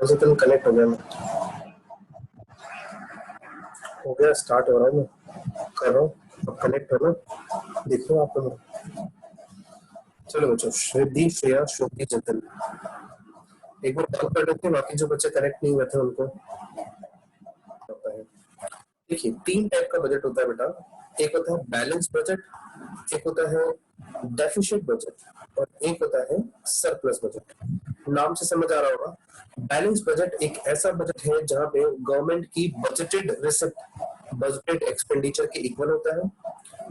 से तुम कनेक्ट हो गया मैं हो गया स्टार्ट हो रहा हूँ मैं कर रहा हूँ अब कनेक्ट हो ना दिख रहा आपको मेरा। चलो बच्चों श्रेदी श्रेया श्रुति जतन एक बार कॉल कर लेते हैं बाकी जो बच्चे कनेक्ट नहीं हुए थे उनको पता है। देखिए तीन टाइप का बजट होता है बेटा। एक होता है बैलेंस बजट, एक होता है डेफिसिट बजट और एक होता है सरप्लस बजट। नाम से समझ आ रहा होगा। बैलेंस बजट एक ऐसा बजट है जहां पे गवर्नमेंट की बजटेड रिसिप्ट बजटेड एक्सपेंडिचर के इक्वल होता है।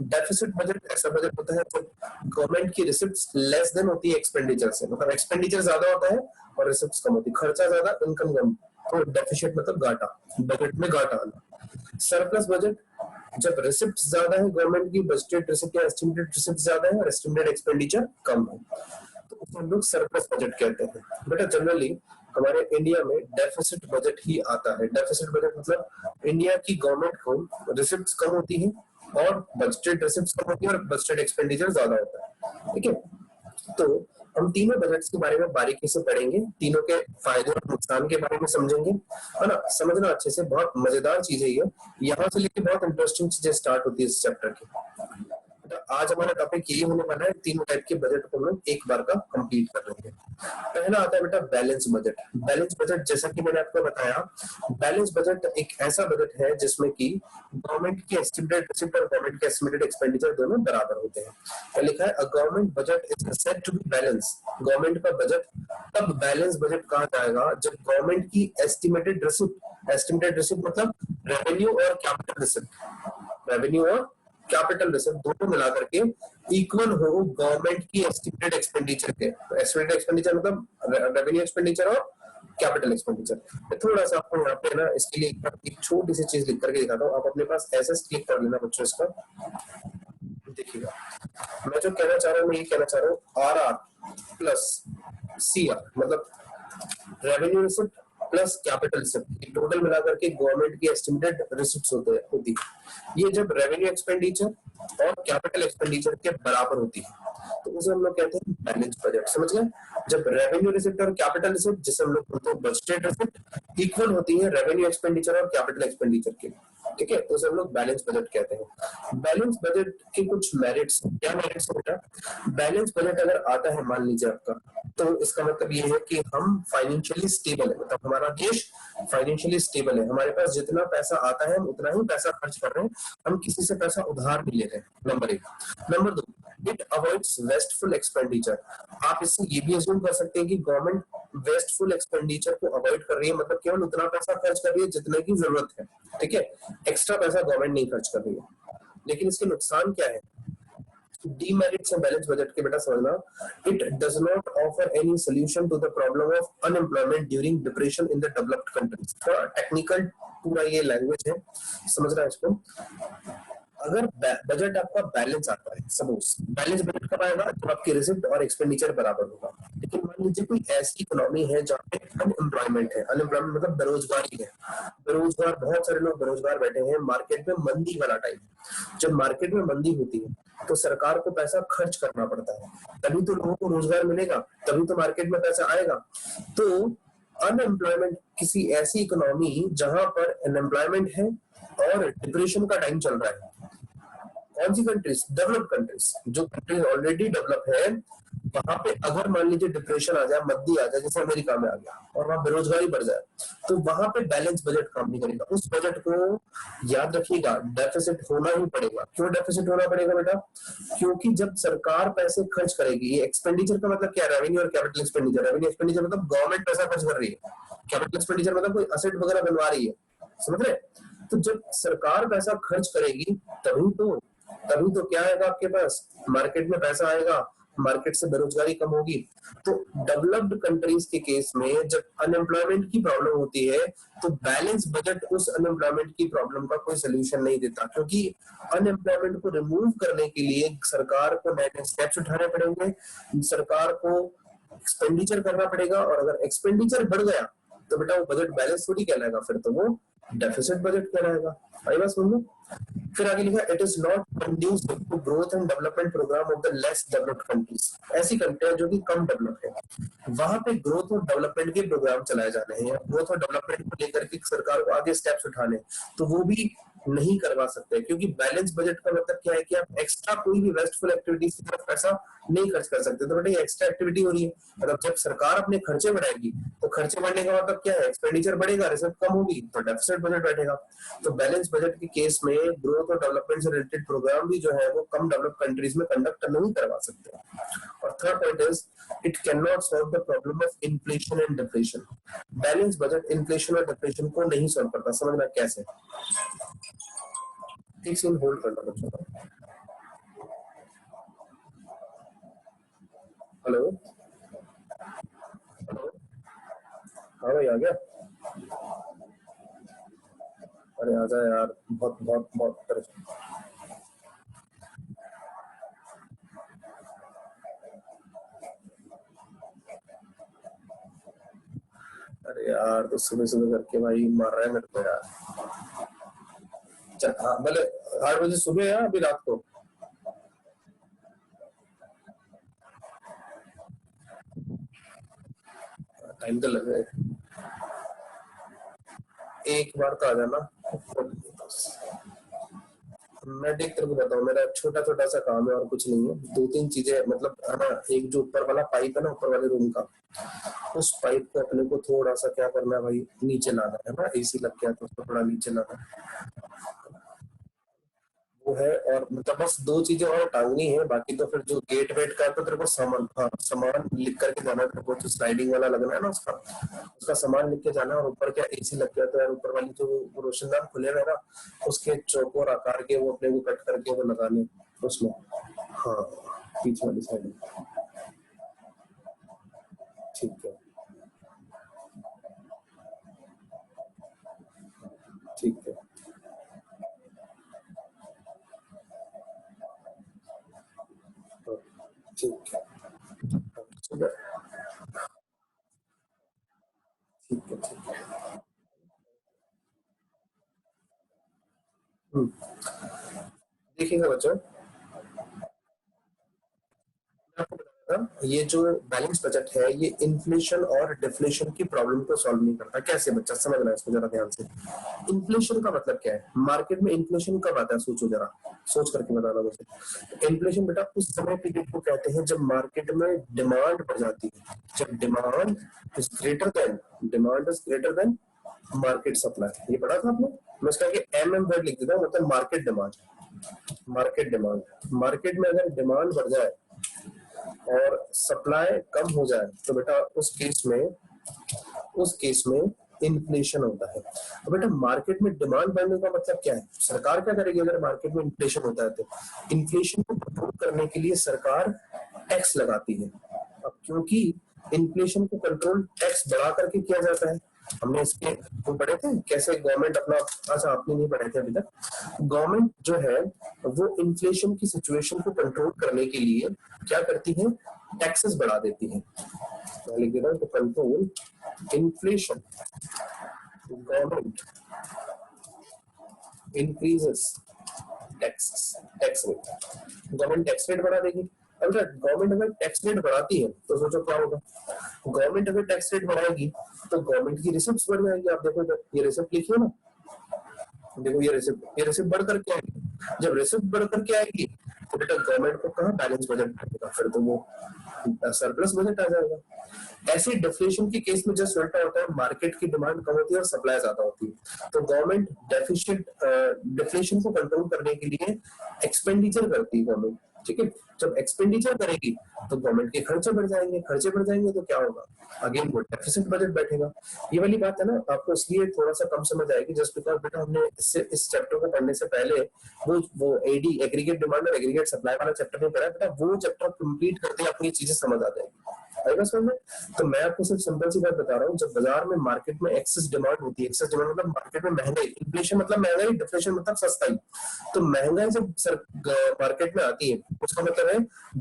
डेफिसिट बजट ऐसा बजट होता है जब गवर्नमेंट की रिसिप्ट्स लेस देन होती है एक्सपेंडिचर से, मतलब एक्सपेंडिचर ज्यादा होता है और रिसिप्ट्स कम होती है, खर्चा ज्यादा इनकम कम, तो डेफिसिट मतलब घाटा, बजट में घाटा आना। सरप्लस बजट जब रिसिप्ट ज्यादा है गवर्नमेंट की, बजटेड रिसिप्ट या एस्टिमेटेड रिसिप्ट ज्यादा है और एस्टिमेटेड एक्सपेंडिचर कम है, तो उसे हम लोग सरप्लस बजट कहते हैं। बेटा जनरली हमारे इंडिया में डेफिसिट बजट ही आता है। डेफिसिट बजट मतलब इंडिया की गवर्नमेंट को रिसिप्ट्स कम होती है और बजटेड रिसिप्ट्स कम होती है और बजटेड एक्सपेंडिचर ज्यादा होता है। ठीक है, तो हम तीनों बजट्स के बारे में बारीकी से पढ़ेंगे, तीनों के फायदे और नुकसान के बारे में समझेंगे, है ना। समझना अच्छे से, बहुत मजेदार चीज है ये। यहाँ से लेके बहुत इंटरेस्टिंग चीजें स्टार्ट होती है इस चैप्टर की। आज हमारा टॉपिक यही होने वाला है, तीनों टाइप के बजट को हम लोग एक बार का कंप्लीट कर लेंगे। पहला आता है बेटा बैलेंस बजट। बैलेंस बजट जैसा कि मैंने आपको बताया, बैलेंस बजट एक ऐसा बजट है जिसमें कि गवर्नमेंट की एस्टिमेटेड रिसिप्ट और गवर्नमेंट के एस्टिमेटेड एक्सपेंडिचर दोनों बराबर होते हैं। क्या लिखा है, a government budget is said to be balance. Government का बजट तब बैलेंस बजट कहा जाएगा जब गवर्नमेंट की एस्टिमेटेड रिसिप्ट मतलब रेवेन्यू और कैपिटल रिसिप्ट, रेवेन्यू और कैपिटल रिसिप्ट दोनों मिलाकर के इक्वल हो गवर्नमेंट की एस्टिमेटेड एक्सपेंडिचर के। एस्टिमेटेड एक्सपेंडिचर मतलब रेवेन्यू एक्सपेंडिचर और कैपिटल एक्सपेंडिचर। थोड़ा सा आपको यहाँ पे ना इसके लिए एक छोटी सी चीज लिख करके दिखाता हूँ, आप अपने पास ऐसा क्लिक कर लेना बच्चों इसका। देखिएगा मैं जो कहना चाह रहा हूँ, मैं ये कहना चाह रहा हूँ R R plus C R मतलब revenue receipt plus capital receipt total मिलाकर के गवर्नमेंट की एस्टिमेटेड रिसिप्ट्स होती है। ये जब रेवेन्यू एक्सपेंडिचर और कैपिटल एक्सपेंडिचर के बराबर होती है तो उसे हम लोग कहते हैं बैलेंस बजट। समझ गए, जब रेवेन्यू रिसिप्ट और कैपिटल रिसिप्ट जिसे हम लोग बोलते हैं बजटेड रिसिप्ट इक्वल होती है रेवेन्यू एक्सपेंडिचर और कैपिटल एक्सपेंडिचर के, ठीक है, तो उसे हम लोग बैलेंस बजट कहते हैं। बैलेंस बजट के कुछ मेरिट्स, क्या मेरिट्स होता है, बैलेंस बजट अगर आता है मान लीजिए आपका, तो इसका मतलब ये है कि हम फाइनेंशियली स्टेबल है, मतलब हमारा देश फाइनेंशियली स्टेबल है, हमारे पास जितना पैसा आता है हम उतना ही पैसा खर्च कर रहे हैं, हम किसी से पैसा उधार नहीं ले रहे हैं, नंबर एक। नंबर दो, इट अवॉइड्स वेस्टफुल एक्सपेंडिचर। आप इससे ये भी अज्यूम कर सकते हैं कि गवर्नमेंट वेस्टफुल एक्सपेंडिचर को अवॉइड कर रही है, मतलब केवल उतना पैसा खर्च कर रही है जितने की जरूरत है, ठीक है, एक्स्ट्रा पैसा गवर्नमेंट नहीं खर्च कर रही है। लेकिन इसके नुकसान क्या है, डीमेरिट्स बैलेंस बजट के बेटा समझना, it does not offer any solution to the problem of unemployment during depression in the developed countries. थोड़ा टेक्निकल पूरा ये लैंग्वेज है, समझ रहा है इसको। अगर बजट आपका बैलेंस आता है, सपोज बैलेंस बजट कब आएगा, जब आपकी रिसिप्ट और एक्सपेंडिचर बराबर होगा। लेकिन मान लीजिए कोई ऐसी इकोनॉमी है जहाँ पे अनएम्प्लॉयमेंट है, अनएम्प्लॉयमेंट मतलब बेरोजगारी है, बेरोजगार बहुत सारे लोग बेरोजगार बैठे हैं, मार्केट में मंदी वाला टाइम, जब मार्केट में मंदी होती है तो सरकार को पैसा खर्च करना पड़ता है, तभी तो लोगों को रोजगार मिलेगा, तभी तो मार्केट में पैसा आएगा। तो अनएम्प्लॉयमेंट किसी ऐसी इकोनॉमी जहां पर अनएम्प्लॉयमेंट है और डिप्रेशन का टाइम चल रहा है, कौन सी कंट्रीज, डेवलप कंट्रीज, जो कंट्रीज ऑलरेडी डेवलप है वहां पे अगर मान लीजिए डिप्रेशन आ जाए, मंदी आ जाए जैसे अमेरिका में आ गया और वहां बेरोजगारी बढ़ जाए, तो वहां पे बैलेंस बजट काम नहीं करेगा। उस बजट को याद रखिएगा डेफिसिट होना ही पड़ेगा। क्यों डेफिसिट होना पड़ेगा बेटा, क्योंकि जब सरकार पैसे खर्च करेगी, एक्सपेंडिचर का मतलब क्या, रेवेन्यू और कैपिटल एक्सपेंडिचर। रेवेन्यू एक्सपेंडिचर मतलब गवर्नमेंट पैसा खर्च कर रही है, कैपिटल एक्सपेंडिचर मतलब कोई असेट वगैरह बनवा रही है, समझ रहे। तो जब सरकार पैसा खर्च करेगी तभी तो क्या आएगा आपके पास, मार्केट में पैसा आएगा, मार्केट से बेरोजगारी कम होगी। तो डेवलप्ड कंट्रीज के केस में जब अनएम्प्लॉयमेंट की प्रॉब्लम होती है तो बैलेंस बजट उस अनएम्प्लॉयमेंट की प्रॉब्लम का कोई सोल्यूशन नहीं देता, क्योंकि अनएम्प्लॉयमेंट को रिमूव करने के लिए सरकार को नए स्टेप्स उठाने पड़ेंगे, सरकार को एक्सपेंडिचर करना पड़ेगा, और अगर एक्सपेंडिचर बढ़ गया तो बेटा वो बजट बैलेंस थोड़ी कहलाएगा, फिर तो वो डेफिसिट बजट कहलाएगा। आई बात समझ लो। फिर आगे लिखा it is not conducive to growth and development programme of the less developed countries. ऐसी कंट्रियां जो कि कम डेवलप है, वहां पे ग्रोथ और डेवलपमेंट के प्रोग्राम चलाए जाने हैं, या ग्रोथ और डेवलपमेंट को लेकर के सरकार को आगे स्टेप्स उठाने, तो वो भी नहीं करवा सकते, क्योंकि बैलेंस बजट का मतलब क्या है कि आप एक्स्ट्रा कोई भी वेस्टफुल एक्टिविटीज की तरफ पैसा नहीं खर्च कर सकते। तो बेटा ये एक्स्ट्रा एक्टिविटी हो रही है, मतलब जब सरकार अपने खर्चे बढ़ाएगी तो खर्चे बढ़ने का मतलब क्या है, एक्सपेंडिचर बढ़ेगा, रिजर्व कम होगी तो डेफिसिट बजट बैठेगा। तो बैलेंस बजट के केस में ग्रोथ और डेवलपमेंट से रिलेटेड प्रोग्राम भी जो है वो कम डेवलप कंट्रीज में कंडक्ट नहीं करवा सकते। और third point is it can not solve the problem of inflation and deflation. Balance budget inflation और डिफ्लेशन को नहीं सॉल्व करता। समझना कैसे, एक सेकंड होल्ड करना बच्चों का। हेलो हेलो, हाँ भाई आ गया। अरे आजा यार, बहुत बहुत बहुत परेशान। अरे यार तो सुबह सुबह करके भाई मार रहा है मेरे को यार। हाँ भले 8 बजे सुबह या अभी रात को। टाइम तो लगे, एक बार तो आ जाना। मैं देख तेरे को बताऊं, मेरा छोटा छोटा सा काम है और कुछ नहीं है। 2-3 चीजें मतलब है ना, एक जो ऊपर वाला पाइप है ना, ऊपर वाले रूम का, उस पाइप को अपने को थोड़ा सा क्या करना है भाई, नीचे लाना है ना। एसी लग गया तो उसको थोड़ा नीचे लाना है, वो है। और मतलब बस 2 चीजें और टांगनी है, बाकी तो फिर जो गेट वेट का तो तेरे को सामान, हाँ सामान लिख करके जाना है तेरे को। जो स्लाइडिंग वाला लगना है ना, उसका सामान लिख के जाना है। और ऊपर क्या एसी लग गया तो यार ऊपर वाली जो रोशनदान खुले हुए ना, उसके चौकोर आकार के वो अपने को कट करके वो लगाने उसमें, हाँ पीछे वाली साइड में। ठीक है ठीक है ठीक है ठीक है ठीक है ठीक है। देखिएगा बच्चों, आपको बताया था, ये जो बैलेंस बजट है ये इन्फ्लेशन और डिफ्लेशन की प्रॉब्लम को सॉल्व नहीं करता। कैसे बच्चा, समझना है इसको जरा ध्यान से। इन्फ्लेशन का मतलब क्या है, मार्केट में इन्फ्लेशन कब आता है, सोचो जरा, सोच करके बताना मुझे। इन्फ्लेशन बेटा उस समय पीरियड को कहते हैं जब मार्केट में डिमांड बढ़ जाती है, जब demand is greater than market supply. ये पढ़ा था आपने। मैं इसका एम वर्ड लिख देता हूँ, मतलब market demand. Market demand, market में अगर डिमांड बढ़ जाए और सप्लाई कम हो जाए तो बेटा उस केस में इन्फ्लेशन होता है। तो बेटा मार्केट में डिमांड बढ़ने का मतलब क्या है, सरकार क्या करेगी अगर मार्केट में इन्फ्लेशन होता है तो इन्फ्लेशन को कंट्रोल करने के लिए सरकार टैक्स लगाती है। अब क्योंकि इन्फ्लेशन को कंट्रोल टैक्स बढ़ा करके किया जाता है, हमने इसके वो पढ़े थे कैसे गवर्नमेंट अपना, अच्छा आपने नहीं पढ़े थे अभी तक। गवर्नमेंट जो है वो इन्फ्लेशन की सिचुएशन को कंट्रोल करने के लिए क्या करती है, टैक्सेस बढ़ा देती है। To control inflation government increases tax rate. Government tax rate बढ़ा देगी। अब गवर्नमेंट अगर टैक्स रेट बढ़ाती है तो सोचो क्या होगा, गवर्नमेंट अगर टैक्स रेट बढ़ाएगी तो गवर्नमेंट की रिसिप्ट बढ़ जाएगी। आप देखो ये रिसिप्ट लिखिए ना, देखो ये रिसिप्ट बढ़ करके आएगी। जब रिसिप्ट बढ़ करके आएगी तो बेटा गवर्नमेंट को कहाँ बैलेंस बजट बनेगा, फिर तो वो सरप्लस बजट आ जाएगा। ऐसे डिफ्लेशन के केस में जस्ट उल्टा होता है, मार्केट की डिमांड कम होती है और सप्लाई ज्यादा होती है। तो गवर्नमेंट डिफ्लेशन को कंट्रोल करने के लिए एक्सपेंडिचर करती है गवर्नमेंट, ठीक है। जब एक्सपेंडिचर करेगी तो गवर्नमेंट के खर्चे बढ़ जाएंगे, खर्चे बढ़ जाएंगे तो क्या होगा, अगेन वो डेफिसिट बजट बैठेगा। ये वाली बात है ना, आपको इसलिए थोड़ा सा कम समझ आएगी जस्ट बिकॉज बेटा हमने इस चैप्टर को पढ़ने से पहले वो एडी एग्रीगेट डिमांड और एग्रीगेट सप्लाई वाला चैप्टर नहीं पढ़ा बेटा। वो चैप्टर कंप्लीट करते ही आपको ये चीजें समझ आ जाएगी। तो मैं आपको सिर्फ सिंपल सी बात बता रहा हूँ, जब बाजार में मार्केट में एक्सेस डिमांड होती है, एक्सेस डिमांड मतलब मार्केट में महंगाई, इन्फ्लेशन मतलब महंगाई, डिफ्लेशन मतलब सस्ताई। तो महंगाई जब मार्केट में आती है उसका मतलब है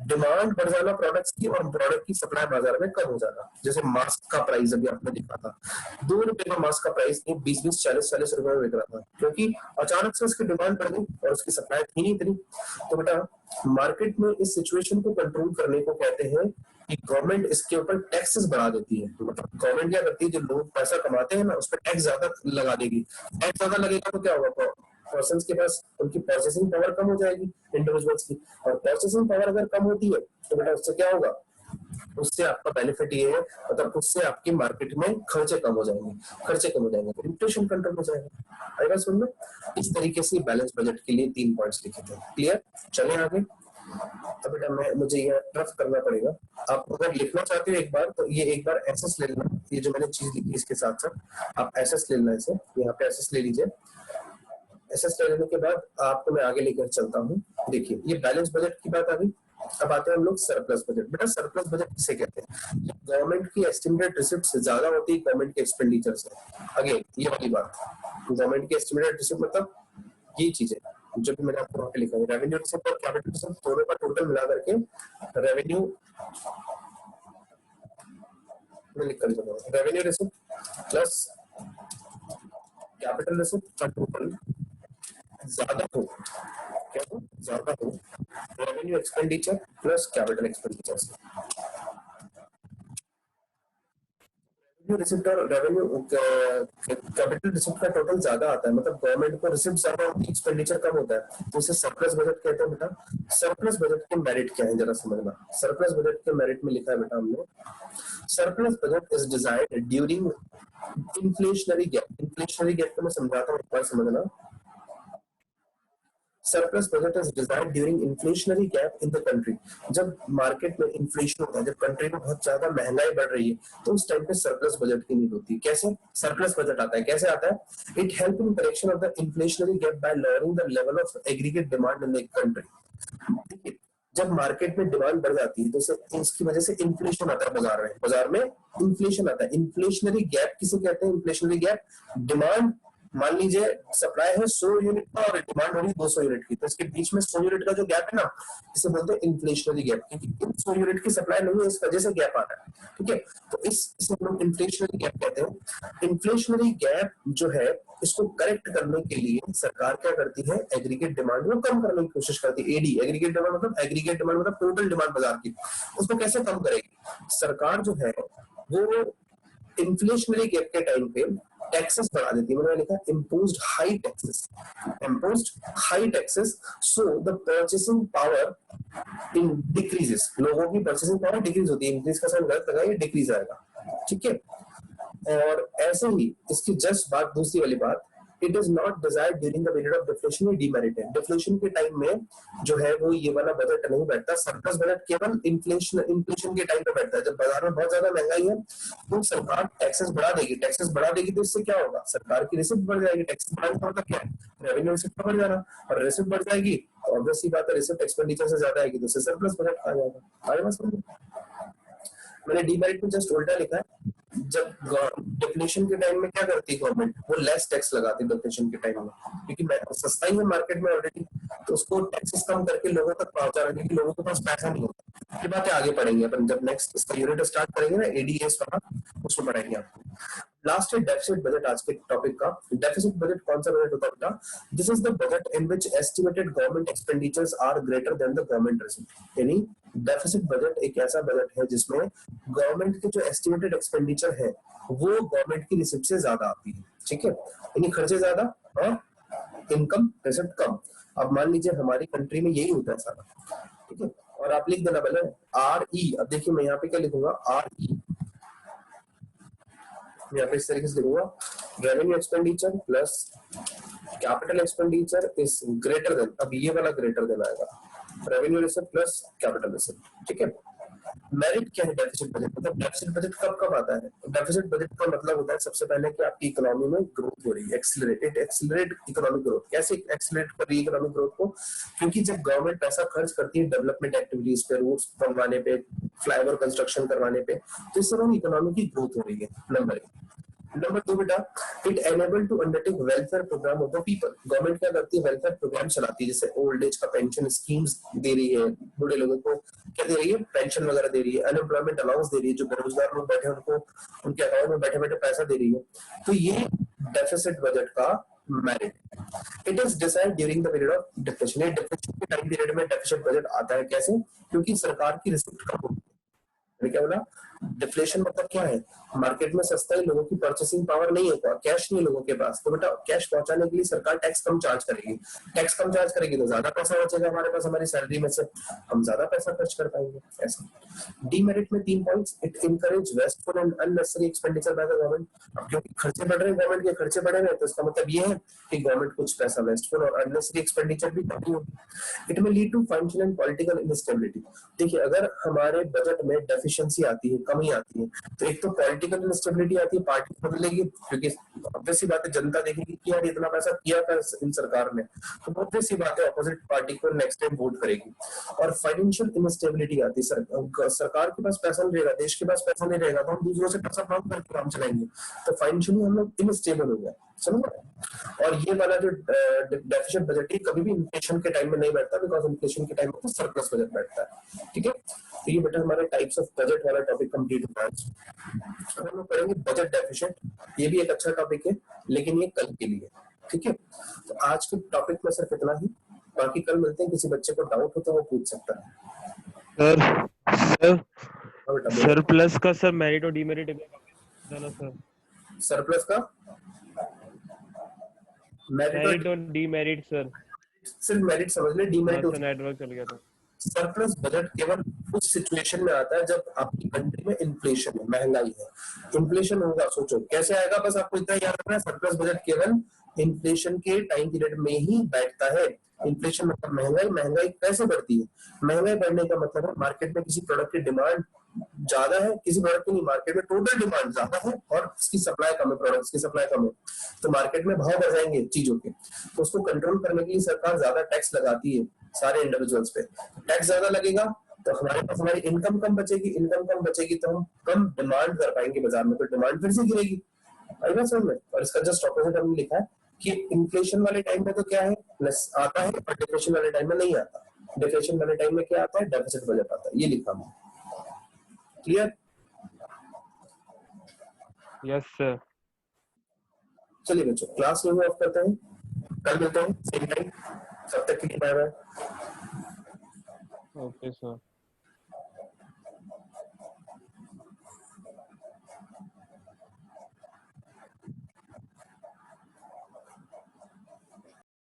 डिमांड बढ़ जाना प्रोडक्ट्स की और प्रोडक्ट की सप्लाई बाजार में कम हो जाना। जैसे मास्क का प्राइस अभी आपने देखा था, 2 रुपए का मास्क का प्राइस 20-20, 40-40 रुपए में बिक रहा था, क्योंकि अचानक से उसकी डिमांड बढ़ गई और उसकी सप्लाई थी नहीं इतनी। तो बेटा मार्केट में इस सिचुएशन को कंट्रोल करने को कहते हैं कि गवर्नमेंट इसके ऊपर टैक्सेस बढ़ा देती है। तो मतलब गवर्नमेंट क्या करती है, जो लोग पैसा कमाते हैं ना उस पर टैक्स ज्यादा लगा देगी। टैक्स ज्यादा लगेगा तो क्या होगा, पर्सन के पास उनकी प्रोसेसिंग पावर कम हो जाएगी इंडिविजुअल्स की, और प्रोसेसिंग पावर अगर कम होती है तो बेटा उससे क्या होगा, उससे आपका बेनिफिट ये है, मतलब उससे आपकी मार्केट में खर्चे कम हो जाएंगे, खर्चे कम हो जाएंगे तो इन्फ्लेशन कंट्रोल हो जाएगा। आएगा समझ में? इस तरीके से बैलेंस बजट के लिए 3 पॉइंट्स लिखे थे। क्लियर? चले आगे। तो बेटा मुझे ये रफ करना पड़ेगा। आप अगर लिखना चाहते हो एक बार तो ये एक बार एसएस ले लेना, ये जो मैंने चीज लिखी इसके साथ साथ आप एसएस ले लेना, इसे यहाँ पे एसएस ले लीजिए। एसएस ले लेने के बाद आपको मैं आगे लेकर चलता हूँ। देखिए ये बैलेंस बजट की बात आ गई। अब आते हैं हम लोग सरप्लस बजट। बेटा सरप्लस बजट किसे कहते हैं? गवर्नमेंट की एस्टिमेटेड रिसिप्ट से ज्यादा होती है गवर्नमेंट के एक्सपेंडिचर से। अगेन ये वाली बात, गवर्नमेंट की एस्टिमेटेड रिसिप्ट मतलब ये चीजें जो भी मैंने आपको वहां पे लिखा है, रेवेन्यू रिसिप्ट और कैपिटल रिसिप्ट दोनों का टोटल मिला करके रेवेन्यू में लिख कर जाऊंगा, revenue receipt plus capital receipt का टोटल ज्यादा हो, क्या हो, ज्यादा हो revenue expenditure plus capital expenditure से। रेवेन्यू रिसिप्ट और रेवेन्यू कैपिटल रिसिप्ट का टोटल ज्यादा आता है, मतलब गवर्नमेंट को रिसिप्ट ज्यादा होती है, एक्सपेंडिचर कम होता है, तो इसे सरप्लस बजट कहते हैं। बेटा सरप्लस बजट के मेरिट क्या है जरा समझना। सरप्लस बजट के मेरिट में लिखा है बेटा हमने, surplus budget is designed during inflationary gap. Inflationary gap को मैं समझाता हूँ, एक बार समझना। Surplus budget is designed during inflationary gap in the country. जब मार्केट में इन्फ्लेशन होता है, जब कंट्री में बहुत ज्यादा महंगाई बढ़ रही है, तो उस टाइम पे सरप्लस बजट की नीड होती है। कैसे सरप्लस बजट आता है, कैसे आता है? It help in correction of the inflationary gap bye lowering the level of aggregate demand in the country. जब मार्केट में डिमांड बढ़ जाती है तो इसकी वजह से इन्फ्लेशन आता है, बाजार में इन्फ्लेशन आता है। इन्फ्लेशनरी गैप किसे कहते हैं? इन्फ्लेशनरी गैप, डिमांड मान लीजिए सप्लाई है 100 यूनिट का और डिमांड हो रही 200 यूनिट की, तो इसके बीच में 100 यूनिट का जो गैप है ना, इसे बोलते हैं इन्फ्लेशनरी गैप, क्योंकि 100 यूनिट की सप्लाई नहीं है, इस वजह से गैप आ रहा है। ठीक है, तो इसे हम लोग इन्फ्लेशनरी गैप कहते हैं। इन्फ्लेशनरी गैप जो है इसको करेक्ट करने के लिए सरकार क्या करती है, एग्रीगेट डिमांड को कम करने की कोशिश करती है। एडी एग्रीगेट डिमांड मतलब टोटल डिमांड बाजार की, उसको कैसे कम करेगी सरकार जो है वो इन्फ्लेशनरी गैप के टाइम पे टैक्सेस बढ़ा देती है। मैंने लिखा imposed high taxes so the purchasing power in decreases. लोगों की परचेसिंग पावर डिक्रीज होती है, इंक्रीज का साइन गलत लगा, ये डिक्रीज आएगा। ठीक है, और ऐसे ही इसकी जस्ट बात दूसरी वाली बात, it is not desired during the period of deflation और डीमेरिटेड। डिफ्लेशन के टाइम में जो है वो ये वाला बजट नहीं बैठता। सरप्लस बजट केवल इन्फ्लेशन के टाइम पे बैठता है, जब बाजार में बहुत ज्यादा महंगाई है तो सरकार टैक्सेस बढ़ा देगी तो इससे क्या होगा, सरकार की रिसिप्ट बढ़ जाएगी। टैक्सेस बढ़ाने का मतलब क्या है, रेवेन्यू रिसिप्ट बढ़ जाना, और रिसिप्ट बढ़ जाएगी तो ऑब्वियस सी बात है रिसिप्ट एक्सपेंडिचर से ज्यादा आएगी, तो सरप्लस बजट आ जाएगा। आगे बात समझ। मैंने डीमेरिट में जस्ट उल्टा लिखा है। जब डिफ्लेशन के टाइम में क्या करती है गवर्नमेंट, वो लेस टैक्स लगाती है डिफ्लेशन के टाइम में, क्योंकि सस्ता ही है मार्केट में ऑलरेडी, तो उसको टैक्सेस कम करके लोगों तक पहुंचा रहे, क्योंकि लोगों के पास पैसा नहीं होता। ये बातें आगे पढ़ेंगे अपन, जब नेक्स्ट इसका यूनिट स्टार्ट करेंगे ना एडीएस वाला, उसमें पढ़ेंगे आपको। लास्ट है डेफिसिट बजट आज के टॉपिक का। डेफिसिट बजट कौन सा बजट होता है बेटा? This is the budget in which estimated government expenditures are greater than the government receipt. यानी डेफिसिट बजट एक ऐसा बजट है जिसमें गवर्नमेंट के जो एस्टिमेटेड एक्सपेंडिचर है वो गवर्नमेंट की रिसिप्ट से ज्यादा आती है। ठीक है, यानी खर्चे ज्यादा और इनकम रिसिप्ट कम। अब मान लीजिए हमारी कंट्री में यही होता है सारा। ठीक है, और आप लिख देना पहले आर ई। अब देखिए मैं यहाँ पे क्या लिखूंगा, आर ई, यहाँ पे इस तरीके से लिखूंगा, revenue expenditure plus capital expenditure is greater than, अब ये वाला ग्रेटर देन आएगा, revenue receipt plus capital receipt. ठीक है, मेरिट क्या है डेफिसिट बजट? मतलब डेफिसिट बजट कब कब आता है? डेफिसिट बजट का मतलब होता है सबसे पहले कि आपकी इकोनॉमी में ग्रोथ हो रही है, एक्सीलरेट इकोनॉमिक ग्रोथ। कैसे एक्सीलरेट कर रही है इकोनॉमिक ग्रोथ को? क्योंकि जब गवर्नमेंट पैसा खर्च करती है डेवलपमेंट एक्टिविटीज पे, रोड्स बनवाने पे, फ्लाईओवर कंस्ट्रक्शन करवाने पे, तो इससे इकोनॉमी की ग्रोथ हो रही है, नंबर 1। नंबर 2 बेटा, it enable to undertake welfare programme of the people. Government क्या करती है, वेलफेयर प्रोग्राम चलाती है, जैसे ओल्ड एज का पेंशन स्कीम्स दे रही है, बूढ़े लोगों को क्या दे रही है, पेंशन वगैरह दे रही है, अनएम्प्लॉयमेंट अलाउंस दे रही है, जो बेरोजगार लोग बैठे उनको उनके अकाउंट में बैठे बैठे पैसा दे रही है। तो ये डेफिसिट बजट का merit. It is decide during the period of depression. ये डिप्रेशन के टाइम पीरियड में डेफिसिट बजट आता है। कैसे? क्योंकि सरकार की रिसिप्ट कम होती है। मैंने क्या बोला, डिफ्लेशन मतलब क्या है, मार्केट में सस्ता है, लोगों की परचेसिंग पावर नहीं है, कैश नहीं है लोगों के पास, तो बेटा कैश पहुंचाने के लिए सरकार टैक्स कम चार्ज करेगी। टैक्स कम चार्ज करेगी तो ज्यादा पैसा बचेगा हमारे पास, हमारी सैलरी में से हम ज्यादा पैसा खर्च कर पाएंगे। ऐसा डीमेरिट में 3 points, it encourage wasteful and unnecessary expenditure by the government. अब क्योंकि खर्चे बढ़ रहे हैं, गवर्नमेंट के खर्चे बढ़े हैं, तो इसका मतलब ये है कि गवर्नमेंट कुछ पैसा वेस्टफुल और अननेसेसरी एक्सपेंडिचर भी करती होगी। It may lead to financial and political instability. देखिए अगर हमारे बजट में डेफिशिएंसी आती है, कमी आती है, तो एक तो पॉलिटिकल इंस्टेबिलिटी आती है, पार्टी बदलेगी, क्योंकि ऑब्वियस सी बात है जनता देखेगी कि यार इतना पैसा किया था इन सरकार ने, तो ऑब्वियस सी बात है अपोजिट पार्टी को नेक्स्ट टाइम वोट करेगी। और फाइनेंशियल इनस्टेबिलिटी आती है, सरकार के पास पैसा नहीं रहेगा, देश के पास पैसा नहीं रहेगा, तो हम दूसरों से पैसा मांग करके काम चलाएंगे, तो फाइनेंशियली हम लोग इनस्टेबल हो गए, समझ रहे? और ये वाला जो डेफिशिएंट बजट है कभी भी इन्फ्लेशन के टाइम में नहीं बैठता, बिकॉज इन्फ्लेशन के टाइम में तो सरप्लस बजट बैठता है। ठीक है, तो ये बेटा हमारे टाइप्स ऑफ बजट वाला टॉपिक कंप्लीट हुआ है। अब हम लोग करेंगे बजट डेफिशिएंट। ये भी एक अच्छा टॉपिक है, लेकिन ये कल के लिए। ठीक है, तो आज के टॉपिक में सिर्फ इतना ही, बाकी कल मिलते हैं। किसी बच्चे को डाउट हो तो वो पूछ सकता है। सर सरप्लस का सर मेरिट और डीमेरिट सर, सरप्लस का मेरिट और डीमेरिट सर, सिर्फ मेरिट समझ ले, डीमेरिट नेटवर्क चल गया था। सरप्लस बजट केवल उस सिचुएशन में आता है जब आपकी कंट्री में इन्फ्लेशन है, महंगाई है। इन्फ्लेशन होगा, सोचो कैसे आएगा, बस आपको इतना याद रखना है, सरप्लस बजट केवल इन्फ्लेशन के टाइम पीरियड में ही बैठता है। इन्फ्लेशन मतलब महंगाई। महंगाई कैसे बढ़ती है? महंगाई बढ़ने का मतलब है मार्केट में किसी प्रोडक्ट की डिमांड ज्यादा है, किसी प्रोडक्ट की नहीं, मार्केट में टोटल डिमांड ज्यादा है और इसकी सप्लाई कम है, प्रोडक्ट्स की सप्लाई कम है, तो मार्केट में भाव बढ़ जाएंगे चीजों के। तो उसको कंट्रोल करने के लिए सरकार ज्यादा टैक्स लगाती है सारे इंडिविजुअल्स पे। टैक्स ज्यादा लगेगा तो हमारे पास हमारी इनकम कम बचेगी, इनकम कम बचेगी तो हम कम डिमांड कर पाएंगे बाजार में, तो डिमांड फिर से गिरेगी। आई बात समझ में? और इसका जस्ट ऑपोजिट हमने लिखा है कि इन्फ्लेशन वाले टाइम में तो क्या है, प्लस आता है, और डिप्रेशन वाले टाइम में नहीं आता। डिप्रेशन वाले टाइम में क्या आता है, डेफिसिट बजट आता है। ये लिखा हमने। क्लियर? Yes sir. चलिए बच्चों, क्लास में ऑफ करते हैं, कल मिलते हैं सेम टाइम। तब तक के लिए बाय बाय। Okay sir.